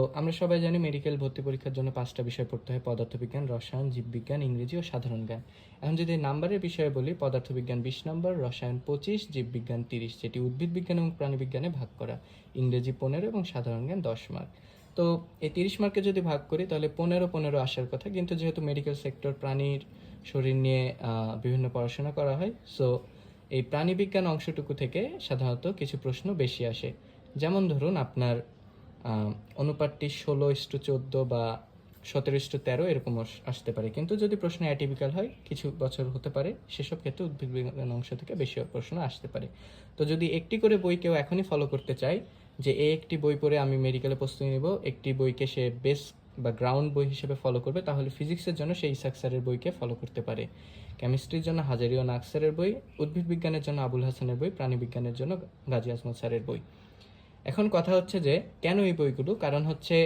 তো আমরা সবাই জানি মেডিকেল ভর্তি পরীক্ষার জন্য 5টা বিষয় পড়তে হয়: পদার্থবিজ্ঞান, রসায়ন, জীববিজ্ঞান, ইংরেজি ও সাধারণ জ্ঞান। এখন যদি নাম্বারের বিষয়ে বলি, পদার্থবিজ্ঞান 20 নম্বর, রসায়ন 25, জীববিজ্ঞান 30, যেটি উদ্ভিদ বিজ্ঞান এবং প্রাণীবিজ্ঞানে ভাগ করা, ইংরেজি 15 এবং সাধারণ জ্ঞান 10 মার্ক। তো এই 30 মার্কে যদি ভাগ করি তাহলে 15 আসার কথা, কিন্তু যেহেতু মেডিকেল সেক্টর প্রাণীর শরীর নিয়ে বিভিন্ন পড়াশোনা করা হয়, সো এই প্রাণীবিজ্ঞান অংশটুকু থেকে সাধারণত কিছু প্রশ্ন বেশি আসে। যেমন ধরুন আপনার অনুপাতটি 16:14 বা 17:13 এরকম আসতে পারে, কিন্তু যদি প্রশ্ন অ্যাটিপিক্যাল হয়, কিছু বছর হতে পারে, সেসব ক্ষেত্রে উদ্ভিদ বিজ্ঞান অংশ থেকে বেশি প্রশ্ন আসতে পারে। তো যদি একটি করে বই কেউ এখনই ফলো করতে চায়, যে এই একটি বই পড়ে আমি মেডিকেলে প্রস্তুতি নেব, একটি বইকে সে বেস বা গ্রাউন্ড বই হিসেবে ফলো করবে, তাহলে ফিজিক্সের জন্য সেই ইসাক স্যারের বইকে ফলো করতে পারে, কেমিস্ট্রির জন্য হাজারি ও নাগ স্যারের বই, উদ্ভিদ বিজ্ঞানের জন্য আবুল হাসানের বই, প্রাণীবিজ্ঞানের জন্য গাজী আজমত স্যারের বই। এখন কথা হচ্ছে যে কেন এই বইগুলো? কারণ হচ্ছে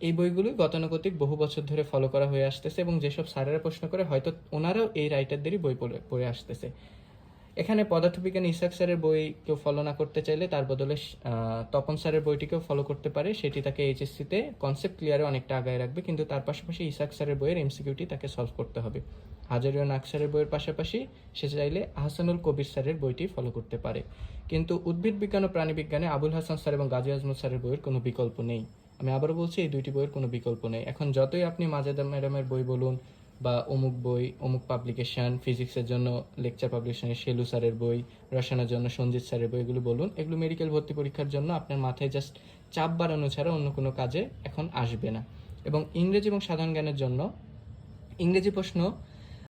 এই বইগুলো গতানুগতিক বহু বছর ধরে ফলো করা হয়ে আসতেছে, এবং যেসব স্যারেরা প্রশ্ন করে হয়তো ওনারাও এই রাইটারদেরই বই পড়ে আসতেছে। এখানে পদার্থবিজ্ঞান ইসাক স্যারের বই কেউ ফলো না করতে চাইলে তার বদলে তপন স্যারের বইটিকেও ফলো করতে পারে, সেটি তাকে এইচএসসিতে কনসেপ্ট ক্লিয়ারে অনেকটা আগায় রাখবে, কিন্তু তার পাশাপাশি ইসাক স্যারের বইয়ের এমসিকিউটি তাকে সলভ করতে হবে। হাজারি ও নাগ স্যারের বইয়ের পাশাপাশি সে চাইলে আহসানুল কবির স্যারের বইটি ফলো করতে পারে। কিন্তু উদ্ভিদ বিজ্ঞান ও প্রাণীবিজ্ঞানে আবুল হাসান স্যার এবং গাজী আজমত স্যারের বইয়ের কোনো বিকল্প নেই। আমি আবারও বলছি, এই দুইটি বইয়ের কোনো বিকল্প নেই। এখন যতই আপনি মাজেদা ম্যাডামের বই বলুন বা অমুক বই, অমুক পাবলিকেশন, ফিজিক্সের জন্য লেকচার পাবলিকেশনের শেলু স্যারের বই, রসায়নের জন্য সঞ্জিত স্যারের বই, এগুলো বলুন, এগুলো মেডিকেল ভর্তি পরীক্ষার জন্য আপনার মাথায় জাস্ট চাপ বাড়ানো ছাড়া অন্য কোনো কাজে এখন আসবে না। এবং ইংরেজি এবং সাধারণ জ্ঞানের জন্য ইংরেজি প্রশ্ন